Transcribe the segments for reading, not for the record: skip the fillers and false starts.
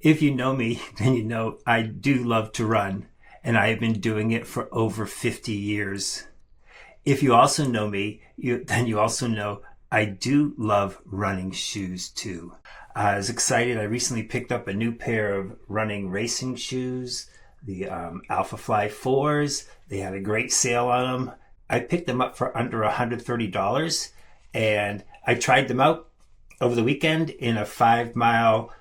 If you know me, then you know I do love to run, and I have been doing it for over 50 years. If you also know me, then you also know I do love running shoes too. I was excited. I recently picked up a new pair of running racing shoes, the Alpha Fly 4s. They had a great sale on them. I picked them up for under $130, and I tried them out over the weekend in a 5 mile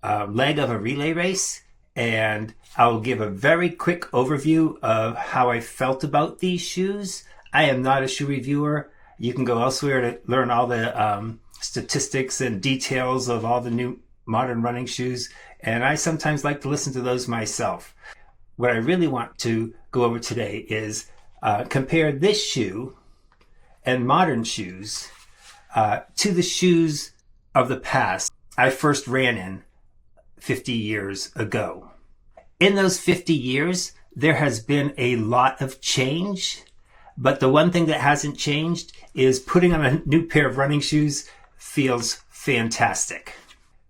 leg of a relay race, and I'll give a very quick overview of how I felt about these shoes. I am not a shoe reviewer. You can go elsewhere to learn all the statistics and details of all the new modern running shoes, and I sometimes like to listen to those myself. What I really want to go over today is compare this shoe and modern shoes to the shoes of the past I first ran in 50 years ago. In those 50 years, there has been a lot of change, but the one thing that hasn't changed is putting on a new pair of running shoes feels fantastic.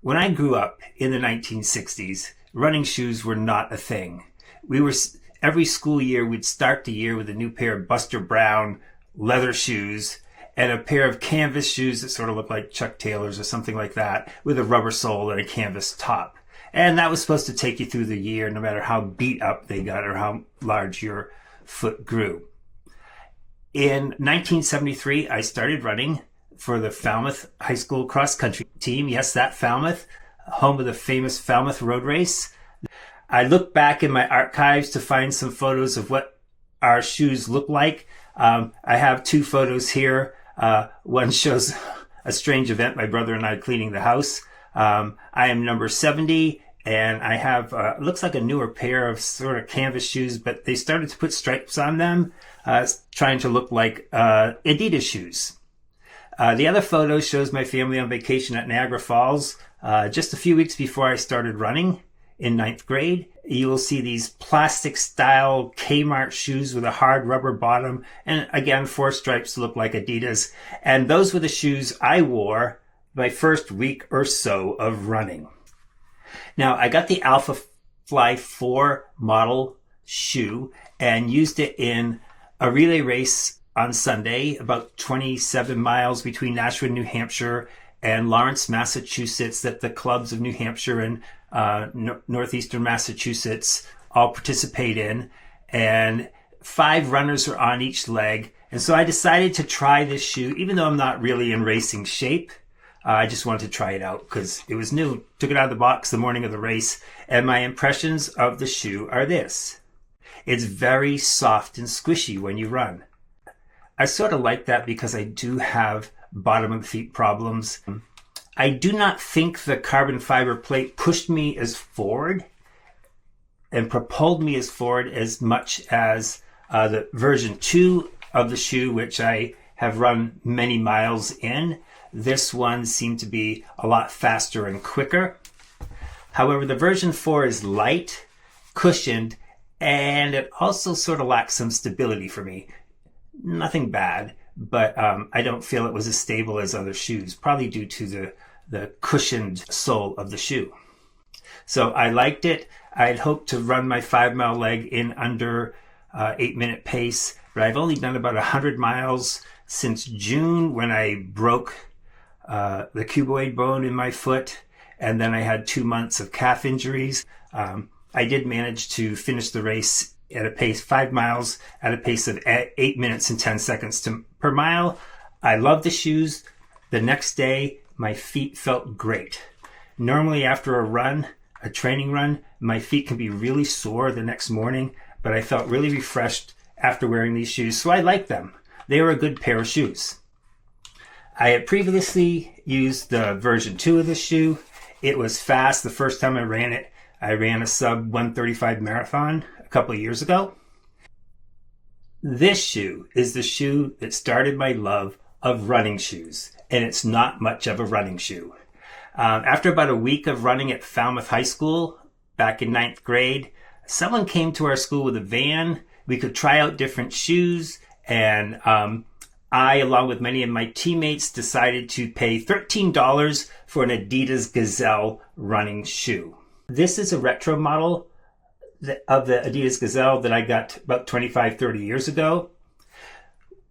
When I grew up in the 1960s, running shoes were not a thing. Every school year, we'd start the year with a new pair of Buster Brown leather shoes and a pair of canvas shoes that sort of look like Chuck Taylors or something like that, with a rubber sole and a canvas top. And that was supposed to take you through the year, no matter how beat up they got or how large your foot grew. In 1973, I started running for the Falmouth High School cross country team. Yes, that Falmouth, home of the famous Falmouth road race. I look back in my archives to find some photos of what our shoes look like. I have two photos here. One shows a strange event, my brother and I cleaning the house. I am number 70, and I have, looks like a newer pair of sort of canvas shoes, but they started to put stripes on them, trying to look like Adidas shoes. The other photo shows my family on vacation at Niagara Falls, just a few weeks before I started running in 9th grade. You will see these plastic style Kmart shoes with a hard rubber bottom, and again, 4 stripes to look like Adidas. And those were the shoes I wore my first week or so of running. Now, I got the Alpha Fly 4 model shoe and used it in a relay race on Sunday, about 27 miles between Nashua, New Hampshire and Lawrence, Massachusetts, that the clubs of New Hampshire and northeastern Massachusetts all participate in. And 5 runners are on each leg. And so I decided to try this shoe, even though I'm not really in racing shape. I just wanted to try it out because it was new. Took it out of the box the morning of the race, and my impressions of the shoe are this. It's very soft and squishy when you run. I sort of like that because I do have bottom of the feet problems. I do not think the carbon fiber plate pushed me as forward and propelled me as forward as much as the version 2 of the shoe, which I have run many miles in. This one seemed to be a lot faster and quicker. However, the version 4 is light, cushioned, and it also sort of lacks some stability for me. Nothing bad, but I don't feel it was as stable as other shoes, probably due to the cushioned sole of the shoe. So I liked it. I'd hoped to run my 5-mile leg in under 8-minute pace, but I've only done about 100 miles since June, when I broke the cuboid bone in my foot, and then I had 2 months of calf injuries. I did manage to finish the race at a pace, 5 miles at a pace of 8 minutes and 10 seconds per mile. I love the shoes. The next day, my feet felt great. Normally after a run, a training run, my feet can be really sore the next morning, but I felt really refreshed after wearing these shoes, so I like them. They were a good pair of shoes. I had previously used the version 2 of the shoe. It was fast. The first time I ran a sub 135 marathon a couple of years ago. This shoe is the shoe that started my love of running shoes, and it's not much of a running shoe. After about a week of running at Falmouth High School back in 9th grade, someone came to our school with a van. We could try out different shoes, and I, along with many of my teammates, decided to pay $13 for an Adidas Gazelle running shoe. This is a retro model of the Adidas Gazelle that I got about 25, 30 years ago.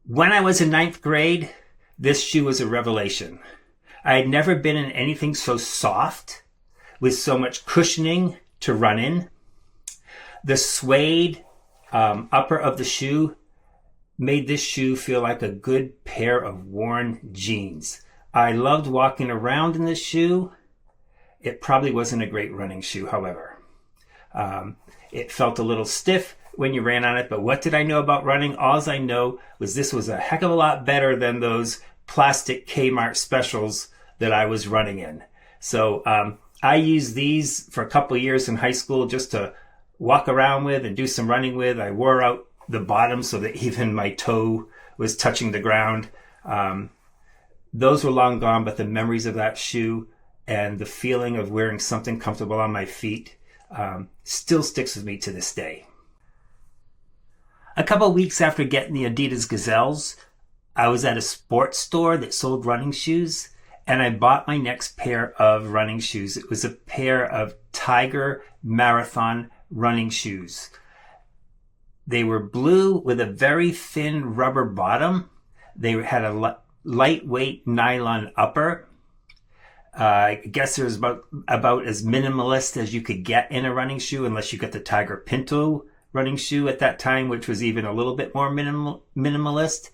When I was in 9th grade, this shoe was a revelation. I had never been in anything so soft, with so much cushioning to run in. The suede upper of the shoe made this shoe feel like a good pair of worn jeans. I loved walking around in this shoe. It probably wasn't a great running shoe, however. It felt a little stiff when you ran on it, but what did I know about running? All I know was this was a heck of a lot better than those plastic Kmart specials that I was running in. So I used these for a couple of years in high school just to walk around with and do some running with. I wore out the bottom so that even my toe was touching the ground. Those were long gone, but the memories of that shoe and the feeling of wearing something comfortable on my feet still sticks with me to this day. A couple of weeks after getting the Adidas Gazelles, I was at a sports store that sold running shoes, and I bought my next pair of running shoes. It was a pair of Tiger Marathon running shoes. They were blue with a very thin rubber bottom. They had a lightweight nylon upper. I guess it was about as minimalist as you could get in a running shoe, unless you got the Tiger Pinto running shoe at that time, which was even a little bit more minimalist.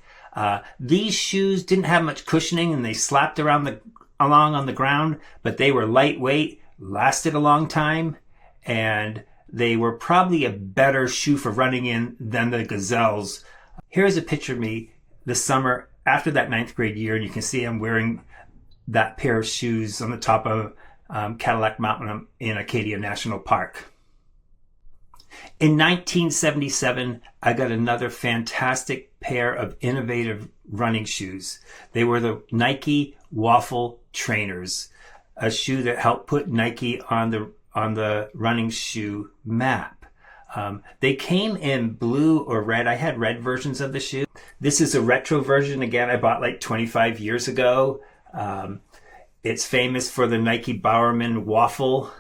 These shoes didn't have much cushioning, and they slapped along on the ground, but they were lightweight, lasted a long time, and they were probably a better shoe for running in than the Gazelles. Here's a picture of me the summer after that 9th grade year, and you can see I'm wearing that pair of shoes on the top of Cadillac Mountain in Acadia National Park. In 1977, I got another fantastic pair of innovative running shoes. They were the Nike Waffle Trainers, a shoe that helped put Nike on the running shoe map. They came in blue or red. I had red versions of the shoe. This is a retro version. Again, I bought like 25 years ago. It's famous for the Nike Bowerman waffle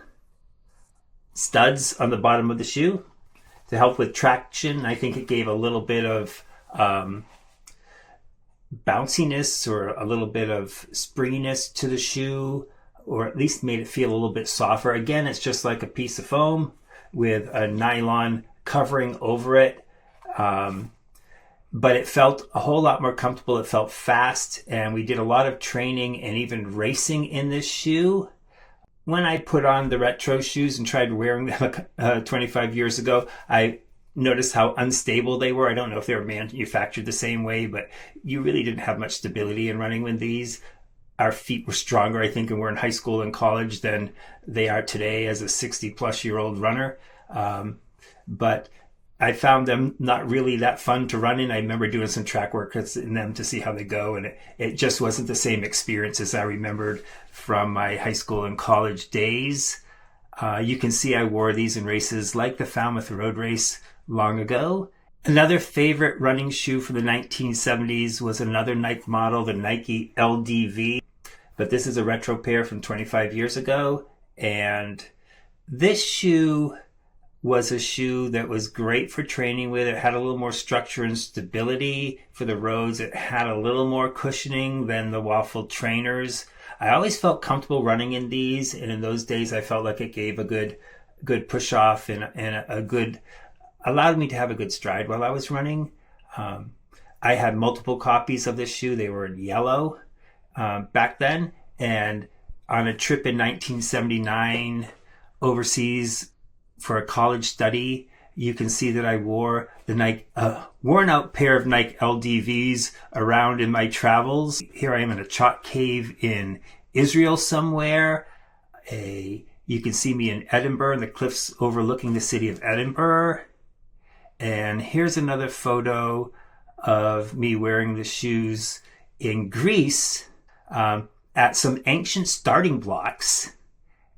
studs on the bottom of the shoe to help with traction. I think it gave a little bit of bounciness or a little bit of springiness to the shoe, or at least made it feel a little bit softer. Again, it's just like a piece of foam with a nylon covering over it. But it felt a whole lot more comfortable. It felt fast, and we did a lot of training and even racing in this shoe. When I put on the retro shoes and tried wearing them 25 years ago, I noticed how unstable they were. I don't know if they were manufactured the same way, but you really didn't have much stability in running with these. Our feet were stronger, I think, when we were in high school and college than they are today as a 60-plus-year-old runner. But I found them not really that fun to run in. I remember doing some track workouts in them to see how they go, and it just wasn't the same experience as I remembered from my high school and college days. You can see I wore these in races like the Falmouth Road Race long ago. Another favorite running shoe from the 1970s was another Nike model, the Nike LDV. But this is a retro pair from 25 years ago. And this shoe was a shoe that was great for training with. It had a little more structure and stability for the roads. It had a little more cushioning than the Waffle Trainers. I always felt comfortable running in these. And in those days, I felt like it gave a good push off and a good, allowed me to have a good stride while I was running. I had multiple copies of this shoe. They were in yellow back then. And on a trip in 1979 overseas for a college study, you can see that I wore the Nike worn out pair of Nike LDVs around in my travels. Here I am in a chalk cave in Israel somewhere. You can see me in Edinburgh and the cliffs overlooking the city of Edinburgh. And here's another photo of me wearing the shoes in Greece at some ancient starting blocks.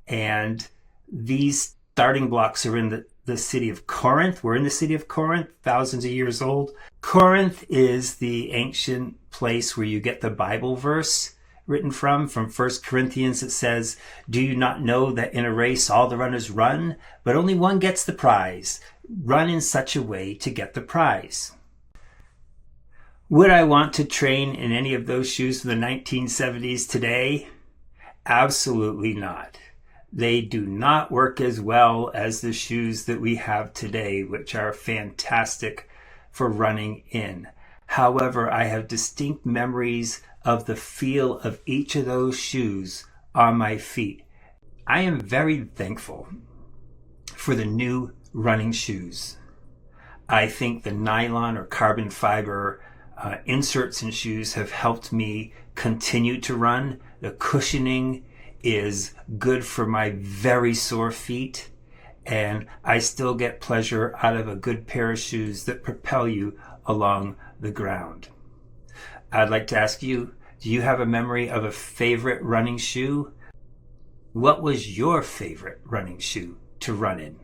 And these starting blocks are in the the city of Corinth. We're in the city of Corinth, thousands of years old. Corinth is the ancient place where you get the Bible verse written from 1 Corinthians. It says, "Do you not know that in a race all the runners run, but only one gets the prize? Run in such a way to get the prize." Would I want to train in any of those shoes from the 1970s today? Absolutely not. They do not work as well as the shoes that we have today, which are fantastic for running in. However, I have distinct memories of the feel of each of those shoes on my feet. I am very thankful for the new running shoes. I think the nylon or carbon fiber inserts in shoes have helped me continue to run. The cushioning is good for my very sore feet, and I still get pleasure out of a good pair of shoes that propel you along the ground. I'd like to ask you, do you have a memory of a favorite running shoe? What was your favorite running shoe to run in?